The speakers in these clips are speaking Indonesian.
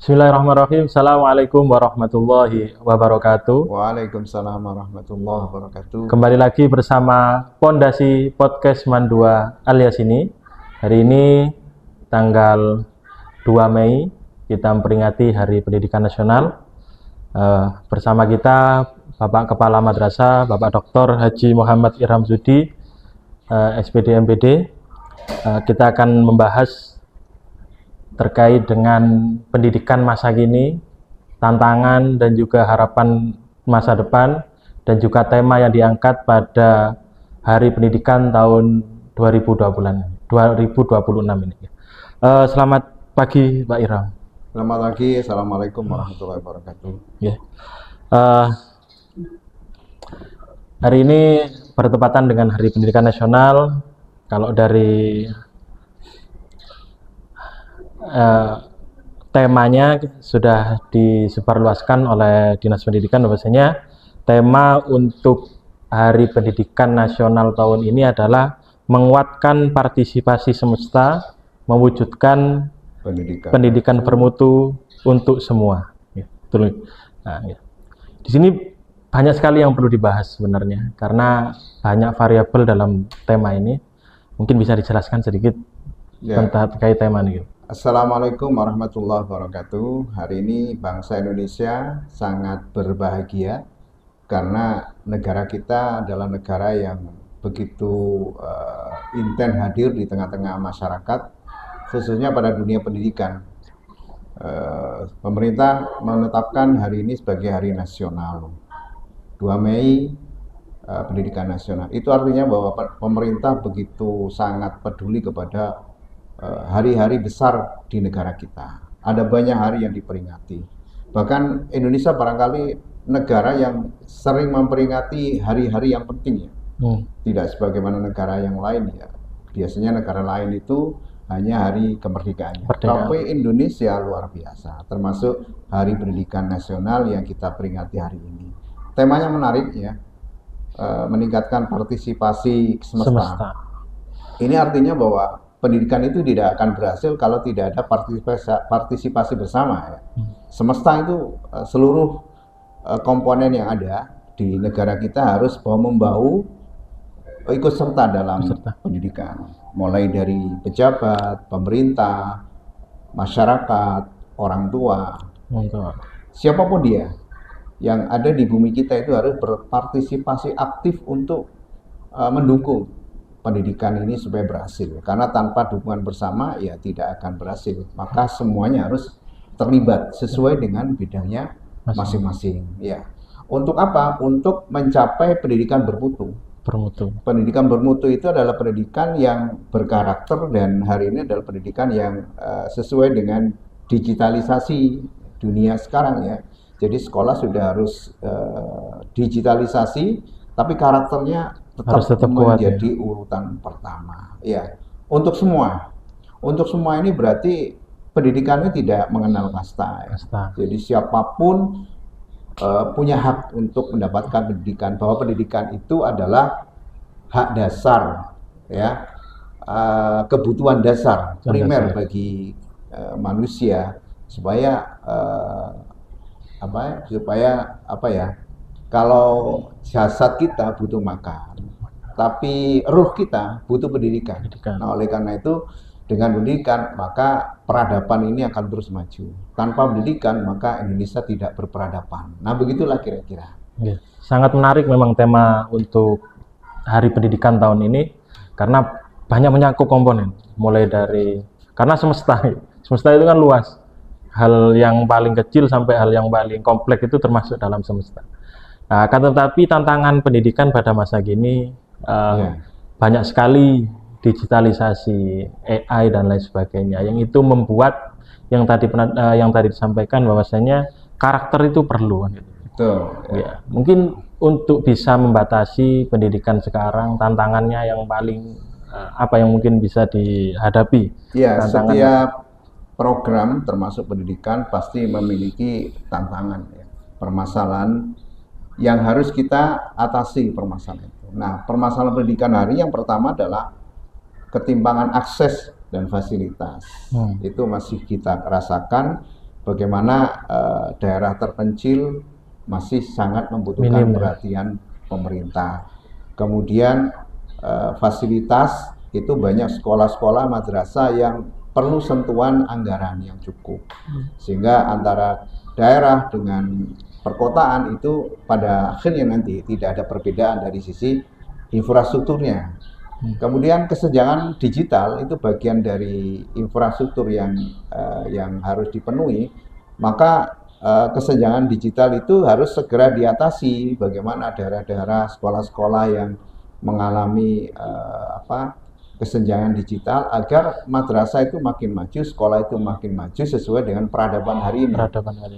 Bismillahirrahmanirrahim. Assalamualaikum warahmatullahi wabarakatuh. Waalaikumsalam warahmatullahi wabarakatuh. Kembali lagi bersama Pondasi Podcast Mandua alias ini. Hari ini tanggal 2 Mei kita memperingati Hari Pendidikan Nasional. Bersama kita Bapak Kepala Madrasah, Bapak Dr. Haji Muhammad Irhamzudi, SPD MPD. Kita akan membahas terkait dengan pendidikan masa kini, tantangan dan juga harapan masa depan, dan juga tema yang diangkat pada Hari Pendidikan tahun 2026 ini. Selamat pagi Pak Irham. Selamat pagi, Assalamualaikum warahmatullahi wabarakatuh. Ya. Hari ini bertepatan dengan Hari Pendidikan Nasional. Kalau dari temanya sudah disebarluaskan oleh Dinas Pendidikan, bahwasanya tema untuk Hari Pendidikan Nasional tahun ini adalah menguatkan partisipasi semesta, mewujudkan pendidikan bermutu untuk semua. Ya, betul. Nah, ya. Di sini banyak sekali yang perlu dibahas sebenarnya, karena banyak variabel dalam tema ini. Mungkin bisa dijelaskan sedikit tentang terkait tema ini. Assalamualaikum warahmatullahi wabarakatuh. Hari ini bangsa Indonesia sangat berbahagia karena negara kita adalah negara yang begitu intens hadir di tengah-tengah masyarakat, khususnya pada dunia pendidikan. Pemerintah menetapkan hari ini sebagai hari nasional, 2 Mei, pendidikan nasional. Itu artinya bahwa pemerintah begitu sangat peduli kepada hari-hari besar di negara kita. Ada banyak hari yang diperingati. Bahkan Indonesia barangkali negara yang sering memperingati hari-hari yang penting ya. Tidak sebagaimana negara yang lain ya. Biasanya negara lain itu hanya hari kemerdekaannya. Tapi Indonesia luar biasa, termasuk Hari Pendidikan Nasional yang kita peringati hari ini. Temanya menarik ya, meningkatkan partisipasi semesta. Ini artinya bahwa pendidikan itu tidak akan berhasil kalau tidak ada partisipasi bersama ya. Semesta itu seluruh komponen yang ada di negara kita harus bahu-membahu ikut serta dalam pendidikan. Mulai dari pejabat, pemerintah, masyarakat, orang tua, siapapun dia yang ada di bumi kita itu harus berpartisipasi aktif untuk mendukung pendidikan ini supaya berhasil, karena tanpa dukungan bersama ya tidak akan berhasil. Maka semuanya harus terlibat sesuai dengan bidangnya masing-masing ya. Untuk apa? Untuk mencapai pendidikan bermutu. Pendidikan bermutu itu adalah pendidikan yang berkarakter, dan hari ini adalah pendidikan yang sesuai dengan digitalisasi dunia sekarang ya. Jadi sekolah sudah harus digitalisasi, tapi karakternya tetap menjadi urutan pertama ya. Untuk semua ini berarti pendidikannya tidak mengenal kasta ya. Jadi siapapun punya hak untuk mendapatkan pendidikan, bahwa pendidikan itu adalah hak dasar ya, kebutuhan dasar primer bagi manusia supaya kalau jasad kita butuh makan, tapi ruh kita butuh pendidikan. Nah, oleh karena itu dengan pendidikan maka peradaban ini akan terus maju. Tanpa pendidikan maka Indonesia tidak berperadaban. Nah, begitulah kira-kira. Sangat menarik memang tema untuk Hari Pendidikan tahun ini, karena banyak menyangkut komponen, mulai dari karena semesta itu kan luas. Hal yang paling kecil sampai hal yang paling kompleks itu termasuk dalam semesta. Nah, tetapi tantangan pendidikan pada masa kini banyak sekali digitalisasi, AI dan lain sebagainya, yang itu membuat yang tadi disampaikan bahwasanya karakter itu perlu. Ya, mungkin untuk bisa membatasi pendidikan sekarang, tantangannya yang paling apa yang mungkin bisa dihadapi? Ya, setiap program termasuk pendidikan pasti memiliki tantangan ya, permasalahan yang harus kita atasi permasalahan itu. Nah, permasalahan pendidikan hari yang pertama adalah ketimpangan akses dan fasilitas. Itu masih kita rasakan bagaimana daerah terpencil masih sangat membutuhkan perhatian pemerintah. Kemudian fasilitas itu banyak sekolah-sekolah madrasah yang perlu sentuhan anggaran yang cukup, sehingga antara daerah dengan perkotaan itu pada akhirnya nanti tidak ada perbedaan dari sisi infrastrukturnya. Kemudian kesenjangan digital itu bagian dari infrastruktur yang harus dipenuhi, maka kesenjangan digital itu harus segera diatasi. Bagaimana daerah-daerah sekolah-sekolah yang mengalami kesenjangan digital agar madrasah itu makin maju, sekolah itu makin maju sesuai dengan peradaban hari ini.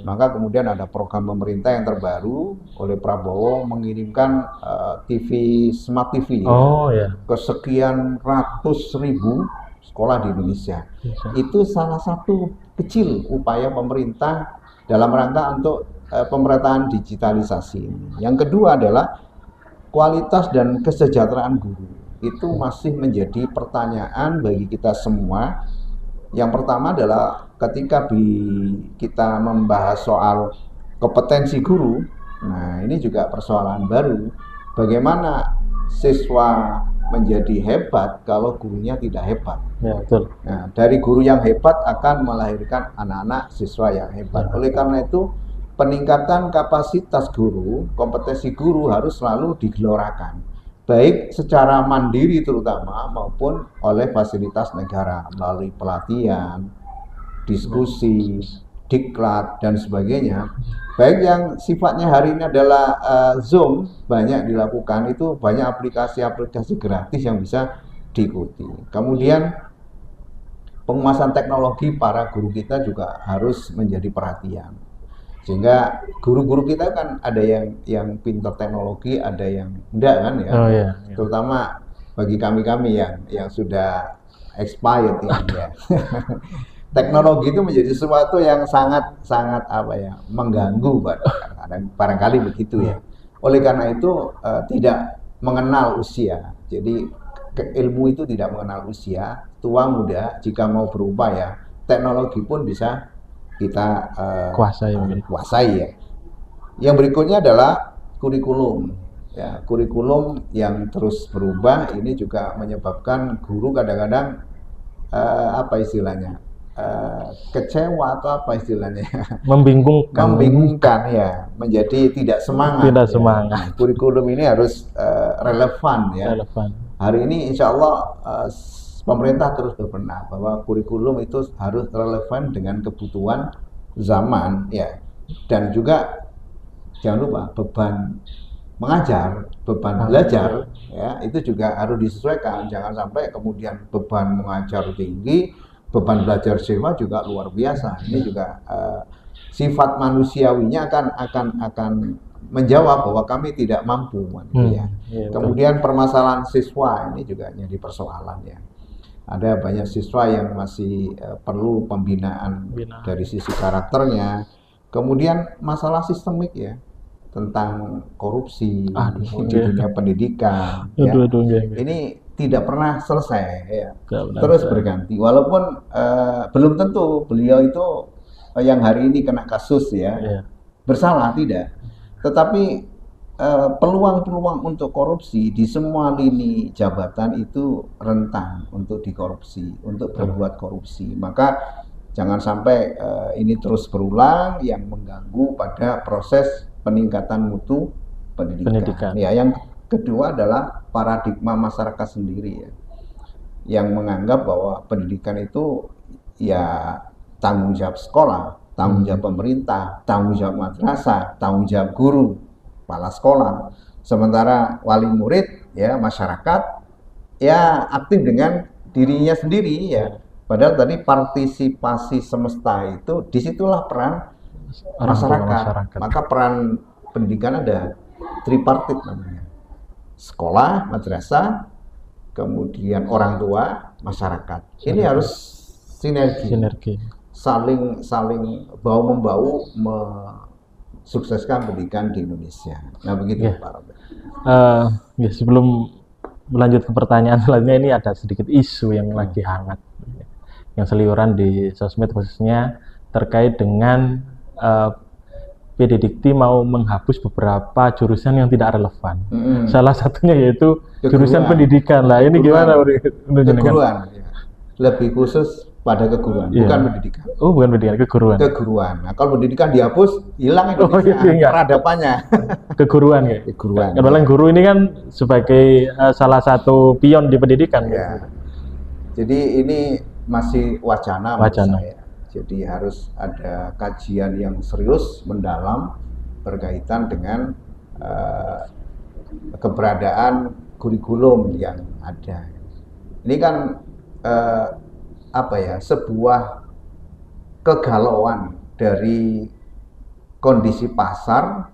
Maka kemudian ada program pemerintah yang terbaru oleh Prabowo mengirimkan TV Smart TV ke sekian ratus ribu sekolah di Indonesia. Itu salah satu kecil upaya pemerintah dalam rangka untuk pemerataan digitalisasi. Yang kedua adalah kualitas dan kesejahteraan guru. Itu masih menjadi pertanyaan bagi kita semua. Yang pertama adalah ketika kita membahas soal kompetensi guru, nah ini juga persoalan baru. Bagaimana siswa menjadi hebat kalau gurunya tidak hebat? Ya, betul. Nah, dari guru yang hebat akan melahirkan anak-anak siswa yang hebat. Oleh karena itu, peningkatan kapasitas guru, kompetensi guru harus selalu digelorakan, baik secara mandiri terutama maupun oleh fasilitas negara melalui pelatihan, diskusi, diklat dan sebagainya. Baik yang sifatnya hari ini adalah Zoom banyak dilakukan, itu banyak aplikasi-aplikasi gratis yang bisa diikuti. Kemudian penguasaan teknologi para guru kita juga harus menjadi perhatian. Sehingga guru-guru kita kan ada yang pintar teknologi, ada yang enggak kan ya. Terutama bagi kami-kami yang sudah expired ini ya. Teknologi itu menjadi sesuatu yang sangat mengganggu barangkali begitu ya. Oleh karena itu tidak mengenal usia. Jadi ilmu itu tidak mengenal usia, tua muda, jika mau berupaya, teknologi pun bisa kita kuasai ya. Yang berikutnya adalah kurikulum. Ya, kurikulum yang terus berubah ini juga menyebabkan guru kadang-kadang kecewa atau membingungkan ya, menjadi tidak semangat. Semangat. Kurikulum ini harus relevan ya. Hari ini insya Allah pemerintah terus berbenah bahwa kurikulum itu harus relevan dengan kebutuhan zaman ya, dan juga jangan lupa beban mengajar, beban belajar ya, itu juga harus disesuaikan. Jangan sampai kemudian beban mengajar tinggi, beban belajar siswa juga luar biasa. Ini juga sifat manusiawinya akan menjawab bahwa kami tidak mampu ya. Kemudian permasalahan siswa ini juga jadi persoalan ya. Ada banyak siswa yang masih perlu pembinaan dari sisi karakternya. Kemudian masalah sistemik ya, tentang korupsi di dunia pendidikan ya. Ini tidak pernah selesai ya, terus berganti. Walaupun belum tentu beliau itu yang hari ini kena kasus ya bersalah, tidak. Tetapi peluang-peluang untuk korupsi di semua lini jabatan itu rentan untuk dikorupsi, untuk berbuat korupsi. Maka jangan sampai ini terus berulang yang mengganggu pada proses peningkatan mutu pendidikan. Ya, yang kedua adalah paradigma masyarakat sendiri ya, yang menganggap bahwa pendidikan itu ya tanggung jawab sekolah, tanggung jawab pemerintah, tanggung jawab madrasah, tanggung jawab guru, kepala sekolah. Sementara wali murid ya, masyarakat ya aktif dengan dirinya sendiri ya. Padahal tadi partisipasi semesta itu disitulah peran masyarakat. Maka peran pendidikan ada tripartit namanya. Sekolah, madrasah, kemudian orang tua, masyarakat. Ini harus sinergi. Saling bahu-membahu sukseskan pendidikan di Indonesia. Nah begitu Pak Robert. Sebelum melanjut ke pertanyaan selanjutnya, ini ada sedikit isu yang lagi hangat, yang seliuran di sosmed khususnya terkait dengan PD Dikti mau menghapus beberapa jurusan yang tidak relevan. Salah satunya yaitu jurusan pendidikan lah. Ini gimana keguruan? Ya. Lebih khusus pada keguruan, bukan pendidikan. Oh, bukan pendidikan, keguruan. Keguruan. Nah, kalau pendidikan dihapus, hilang Indonesia peradabannya. Keguruan ya. Keguruan. Karena guru ini kan sebagai salah satu pion di pendidikan. Ya. Jadi ini masih wacana. Menurut saya. Jadi harus ada kajian yang serius, mendalam berkaitan dengan keberadaan kurikulum yang ada. Ini kan sebuah kegalauan dari kondisi pasar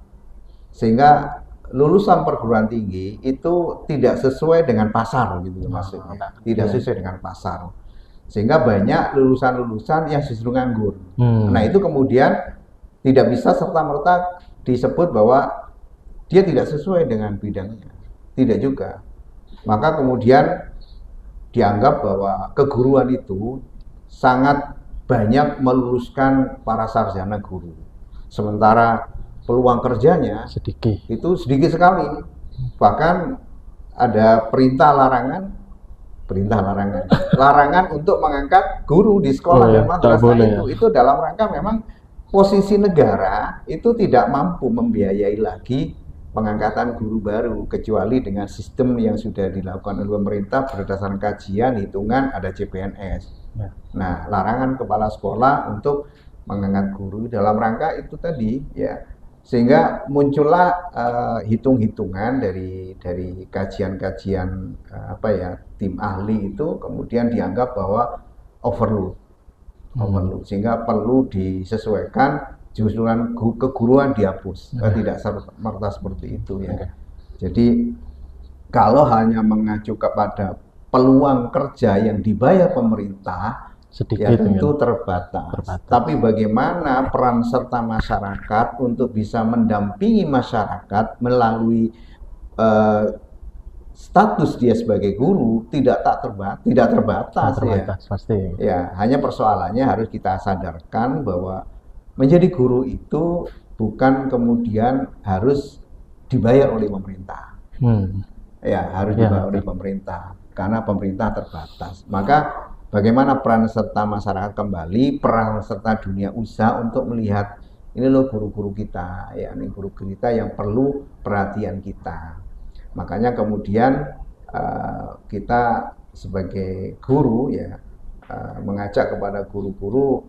sehingga lulusan perguruan tinggi itu tidak sesuai dengan pasar gitu maksudnya. Tidak sesuai dengan pasar. Sehingga banyak lulusan-lulusan yang justru nganggur. Nah itu kemudian tidak bisa serta-merta disebut bahwa dia tidak sesuai dengan bidangnya. Tidak juga. Maka kemudian dianggap bahwa keguruan itu sangat banyak meluluskan para sarjana guru. Sementara peluang kerjanya itu sedikit sekali. Bahkan ada larangan untuk mengangkat guru di sekolah dan madrasah itu dalam rangka memang posisi negara itu tidak mampu membiayai lagi pengangkatan guru baru kecuali dengan sistem yang sudah dilakukan oleh pemerintah berdasarkan kajian hitungan ada CPNS. Nah, larangan kepala sekolah untuk mengangkat guru dalam rangka itu tadi ya. Sehingga muncullah hitung-hitungan dari kajian-kajian tim ahli itu kemudian dianggap bahwa overload sehingga perlu disesuaikan jurusan keguruan dihapus. Tidak serta-merta seperti itu ya. Jadi kalau hanya mengacu kepada peluang kerja yang dibayar pemerintah sedikit, ya tentu terbatas. Tapi bagaimana peran serta masyarakat untuk bisa mendampingi masyarakat melalui status dia sebagai guru tidak terbatas ya. Pasti. Ya, hanya persoalannya harus kita sadarkan bahwa menjadi guru itu bukan kemudian harus dibayar oleh pemerintah. Ya, harus dibayar oleh pemerintah karena pemerintah terbatas. Maka bagaimana peran serta masyarakat kembali, peran serta dunia usaha untuk melihat ini loh guru-guru kita, ya ini guru-guru kita yang perlu perhatian kita. Makanya kemudian kita sebagai guru ya mengajak kepada guru-guru,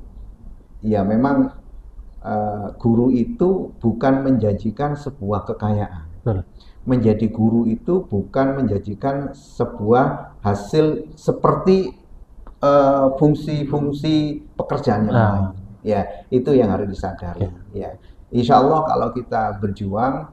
ya memang guru itu bukan menjanjikan sebuah kekayaan. Menjadi guru itu bukan menjanjikan sebuah hasil seperti fungsi-fungsi pekerjaan yang lain. Ya, itu yang harus disadari. Ya, insya Allah kalau kita berjuang,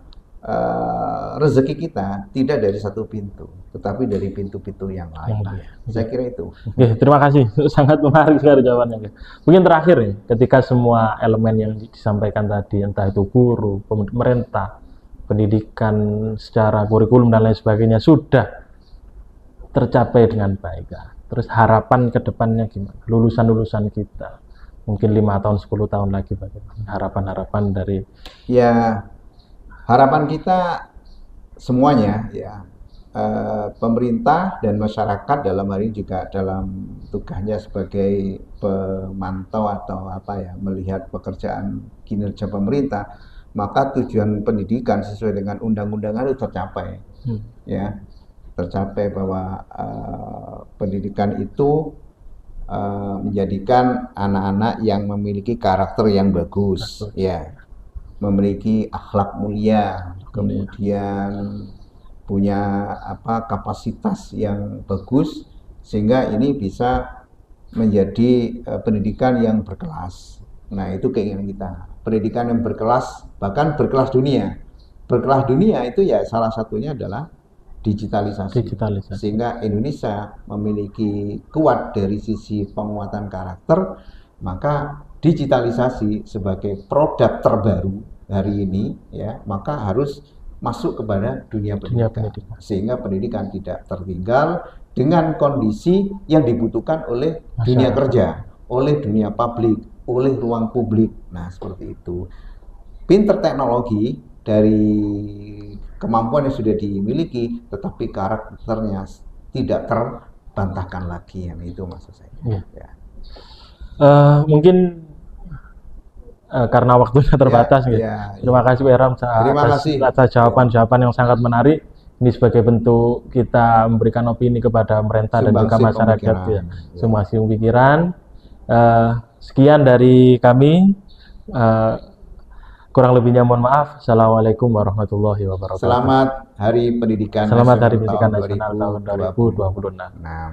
rezeki kita tidak dari satu pintu, tetapi dari pintu-pintu yang lain. Saya kira itu. Terima kasih, sangat menarik sekali jawabannya. Mungkin terakhir nih, ketika semua elemen yang disampaikan tadi, entah itu guru, pemerintah, pendidikan secara kurikulum dan lain sebagainya sudah tercapai dengan baik. Terus harapan ke depannya gimana? Lulusan-lulusan kita mungkin 5 tahun, 10 tahun lagi bagaimana? Harapan-harapan dari harapan kita semuanya ya. Pemerintah dan masyarakat dalam hari ini juga dalam tugasnya sebagai pemantau atau melihat pekerjaan kinerja pemerintah, maka tujuan pendidikan sesuai dengan undang-undangan itu tercapai. Ya. Tercapai bahwa pendidikan itu menjadikan anak-anak yang memiliki karakter yang bagus, ya, memiliki akhlak mulia, kemudian punya kapasitas yang bagus, sehingga ini bisa menjadi pendidikan yang berkelas. Nah, itu keinginan kita, pendidikan yang berkelas, bahkan berkelas dunia. Berkelas dunia itu ya salah satunya adalah digitalisasi. Sehingga Indonesia memiliki kuat dari sisi penguatan karakter, maka digitalisasi sebagai produk terbaru hari ini ya, maka harus masuk kepada dunia pendidikan. Sehingga pendidikan tidak tertinggal dengan kondisi yang dibutuhkan oleh dunia kerja, oleh dunia publik, oleh ruang publik. Nah, seperti itu. Pinter teknologi dari kemampuan yang sudah dimiliki, tetapi karakternya tidak terbantahkan lagi. Yang itu maksud saya. Iya. Ya. Mungkin karena waktunya terbatas, gitu. Terima kasih Pak Iram atas jawaban-jawaban yang sangat menarik. Ini sebagai bentuk kita memberikan opini kepada pemerintah dan juga masyarakat, ya. Sumbangsi pemikiran. Sekian dari kami. Kurang lebihnya mohon maaf. Assalamualaikum warahmatullahi wabarakatuh. Selamat Hari Pendidikan Selamat Hari Nasional Pendidikan Nasional tahun 2026. Nah.